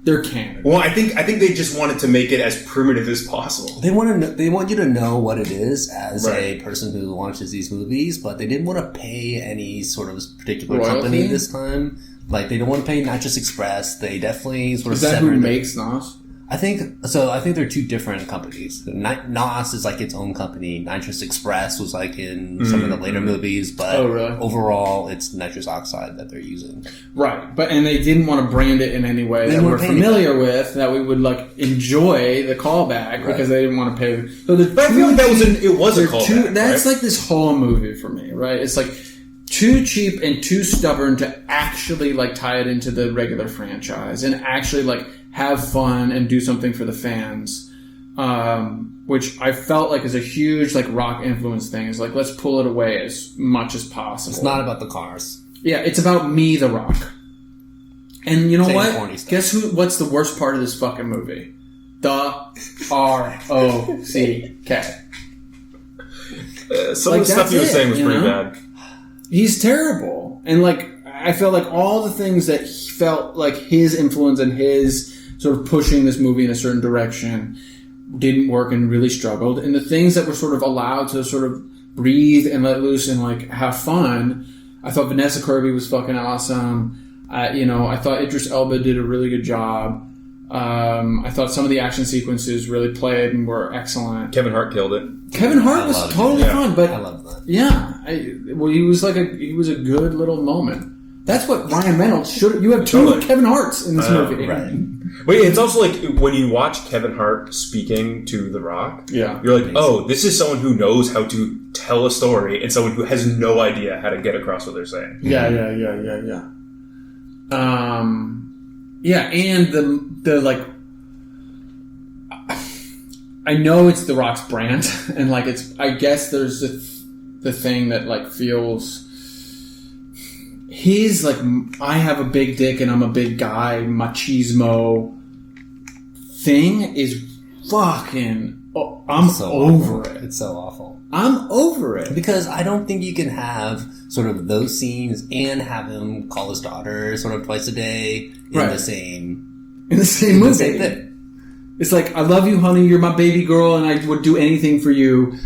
There can. Well, I think they just wanted to make it as primitive as possible. They want to. They want you to know what it is as Right. a person who watches these movies, but they didn't want to pay any sort of particular Royalty? company this time. Like they don't want to pay Nitrous Express. They definitely sort of Is that who severed. makes NOS? I think they're two different companies. NOS is like its own company. Nitrous Express was like in some of the later movies, but overall it's nitrous oxide that they're using. Right, and they didn't want to brand it in any way that we're familiar with, that we would like enjoy the callback because they didn't want to pay. So but I feel like it was a callback. That's like this whole movie for me, right? It's like too cheap and too stubborn to actually like tie it into the regular franchise and actually like have fun and do something for the fans, which I felt like is a huge like rock influence thing. Is like, let's pull it away as much as possible. It's not about the cars. Yeah, it's about me, the Rock. And you know what? Guess who? What's the worst part of this fucking movie? The ROCK. Some of the stuff you were saying was pretty bad. He's terrible, and like I felt like all the things that he felt like his influence and his sort of pushing this movie in a certain direction didn't work and really struggled. And the things that were sort of allowed to sort of breathe and let loose and like have fun, I thought Vanessa Kirby was fucking awesome. I thought Idris Elba did a really good job. I thought some of the action sequences really played and were excellent. Kevin Hart killed it. Kevin Hart was totally fun, but I love that. Yeah, he was a good little moment. That's what Ryan Reynolds should. You have two Kevin Harts in this movie, right? Wait, it's also like when you watch Kevin Hart speaking to The Rock, you're like, oh, this is someone who knows how to tell a story and someone who has no idea how to get across what they're saying. Yeah. And the like, I know it's The Rock's brand, and like I guess there's the thing that like feels. His, like, I have a big dick and I'm a big guy, machismo thing is fucking... I'm so over it. It's so awful. I'm over it. Because I don't think you can have sort of those scenes and have him call his daughter sort of twice a day in the same... In the same movie. The same thing. It's like, I love you, honey, you're my baby girl, and I would do anything for you.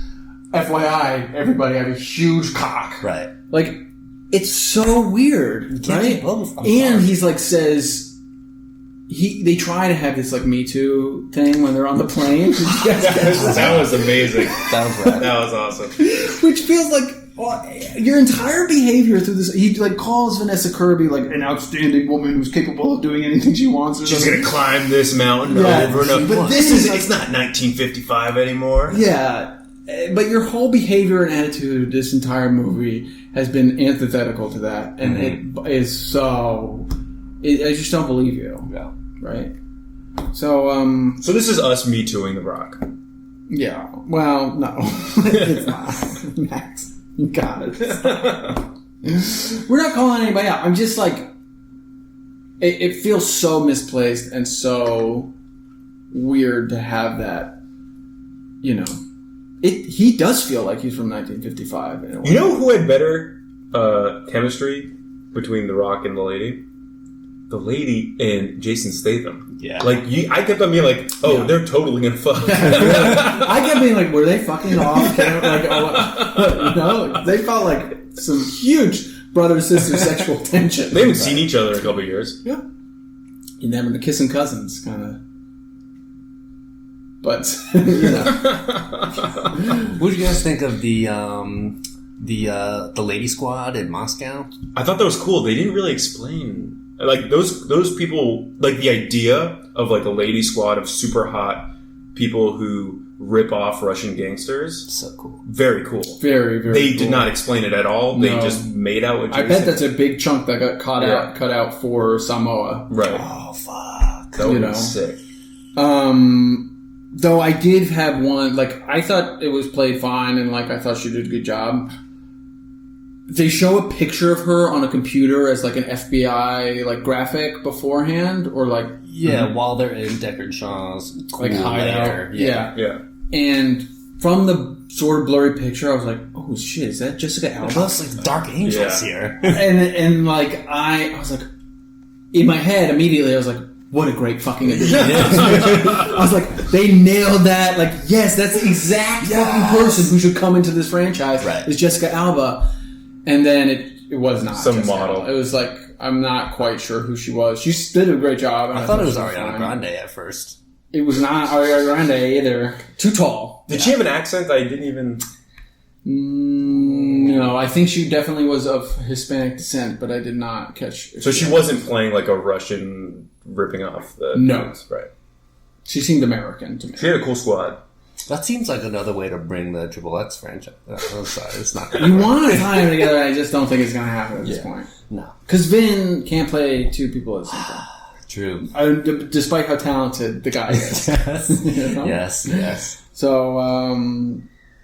FYI, everybody, I have a huge cock. Right. Like... It's so weird, right? And he's like says they try to have this like Me Too thing when they're on the plane. That was amazing. That was rad. That was awesome. Which feels like your entire behavior through this. He like calls Vanessa Kirby like an outstanding woman who's capable of doing anything she wants. She's gonna climb this mountain over and over. But it's not 1955 anymore. Yeah. But your whole behavior and attitude this entire movie has been antithetical to that. And it is so... I just don't believe you. Yeah. Right? So, So this is us Me Tooing The Rock. Yeah. Well, no. It's not. Max, you got it. We're not calling anybody out. I'm just like... It feels so misplaced and so weird to have that, He does feel like he's from 1955. In a way. You know who had better chemistry between The Rock and the lady? The lady and Jason Statham. Yeah. Like, I kept on being like, they're totally gonna fuck. I kept being like, were they fucking off? They felt like some huge brother-sister sexual tension. They haven't seen each other in a couple of years. Yeah. You never, the kissing cousins, kind of. But what did you guys think of the lady squad in Moscow? I thought that was cool. They didn't really explain like those people, like the idea of like a lady squad of super hot people who rip off Russian gangsters. So cool. Very cool. Very, very. They cool. did not explain it at all. No. They just made out with. I bet that's a big chunk that got cut out for Samoa. Right. Oh fuck. That would be sick. Though I did have one, like, I thought it was played fine, and, like, I thought she did a good job. They show a picture of her on a computer as, like, an FBI, like, graphic beforehand, or, like... Yeah, while they're in Deckard Shaw's cool like, hideout. Yeah. And from the sort of blurry picture, I was like, oh, shit, is that Jessica Alba? Looks like Dark Angels here. and, like, I was like... In my head, immediately, I was like, what a great fucking addition. I was like, they nailed that. Like, yes, that's the exact fucking person who should come into this franchise. Right. Is Jessica Alba. And then it was not some Jessica model. Alba. It was like, I'm not quite sure who she was. She did a great job. I thought it was Ariana Grande at first. It was not Ariana Grande either. Too tall. Did she have an accent? I didn't even... No, I think she definitely was of Hispanic descent, but I did not catch. So she wasn't playing like a Russian ripping off the... No. Dudes, right. She seemed American to me. She had a cool squad. That seems like another way to bring the Triple X franchise. I'm sorry, it's not. You want to tie them together, I just don't think it's going to happen at this point. No. Because Vin can't play two people at the same time. True. Despite how talented the guy is. Yes. You know? Yes. So,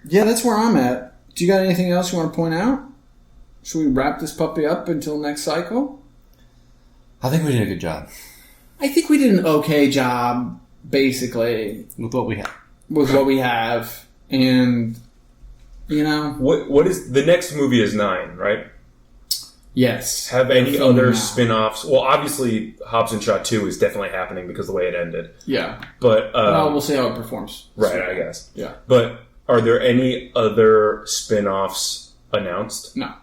yeah, that's where I'm at. Do you got anything else you want to point out? Should we wrap this puppy up until next cycle? I think we did a good job. I think we did an okay job, basically. With what we have. With what we have. And, you know. What is... The next movie is 9, right? Yes. Have any other spin-offs? Well, obviously, Hobbs and Shaw 2 is definitely happening because of the way it ended. Yeah. But... well, we'll see how it performs. Right, I guess. Yeah. But are there any other spin-offs announced? No.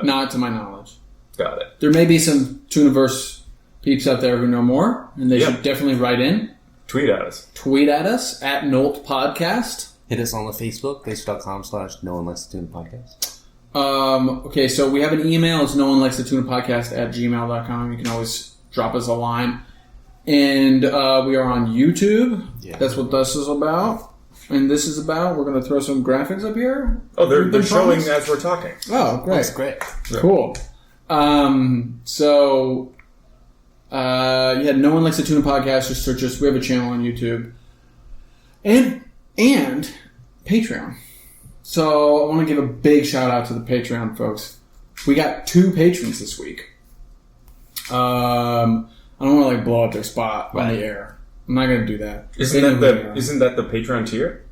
Not to my knowledge. Got it. There may be some Tooniverse peeps out there who know more, and they should definitely write in. Tweet at us. Tweet at us at Nolt Podcast. Hit us on the Facebook.com/NoOneLikesToTuna Podcast. Okay, so we have an email. It's noonelikestotunapodcast@gmail.com. You can always drop us a line. And we are on YouTube. Yeah. That's what this is about. And this is about, we're going to throw some graphics up here. Oh, they're showing as we're talking. Oh, great. That's great. Cool. So, No One Likes the Tuna Podcast. Just search us. We have a channel on YouTube. And Patreon. So, I want to give a big shout out to the Patreon folks. We got 2 patrons this week. I don't want to blow up their spot on the air. I'm not going to do that. Isn't that the Patreon tier?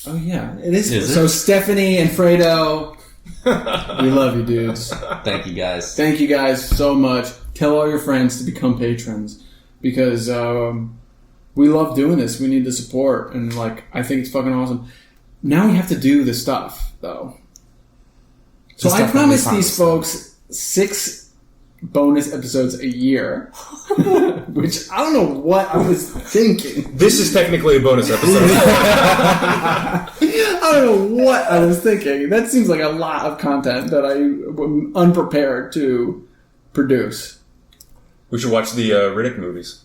Oh, yeah. It is. So, Stephanie and Fredo, we love you, dudes. Thank you, guys. Thank you guys so much. Tell all your friends to become patrons because we love doing this. We need the support, and I think it's fucking awesome. Now we have to do the stuff, though. So I promised these folks 6 bonus episodes a year, which I don't know what I was thinking. This is technically a bonus episode. I don't know what I was thinking. That seems like a lot of content that I'm unprepared to produce. We should watch the Riddick movies.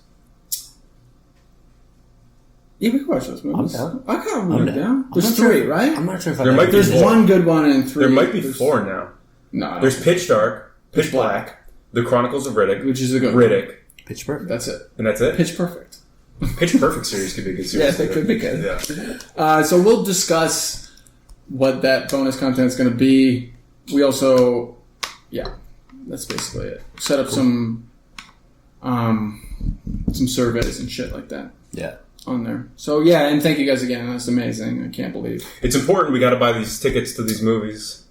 Yeah, we can watch those movies. I'm down. I can't remember down. There's 3, right? I'm not sure if There's 1 good one and 3. There might be 4 now. No. There's Pitch Dark, Pitch Black, The Chronicles of Riddick, which is a good Riddick. Pitch Perfect. That's it. And that's it? Pitch Perfect. Pitch Perfect series could be a good series. Yes, it could be good. Yeah. So we'll discuss what that bonus content is going to be. We also, that's basically it. Set up some surveys and shit like that. Yeah. On there. So and thank you guys again. That's amazing. I can't believe it's important. We got to buy these tickets to these movies.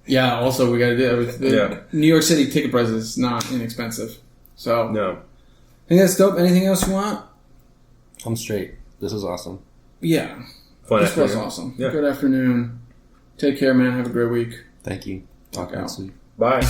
Yeah. Also, we got to do it. New York City ticket prices is not inexpensive. So no. I think that's dope. Anything else you want? I'm straight. This was awesome. Yeah. Fun this afternoon. was awesome. Yeah. Good afternoon. Take care, man. Have a great week. Thank you. Talk next week. Bye.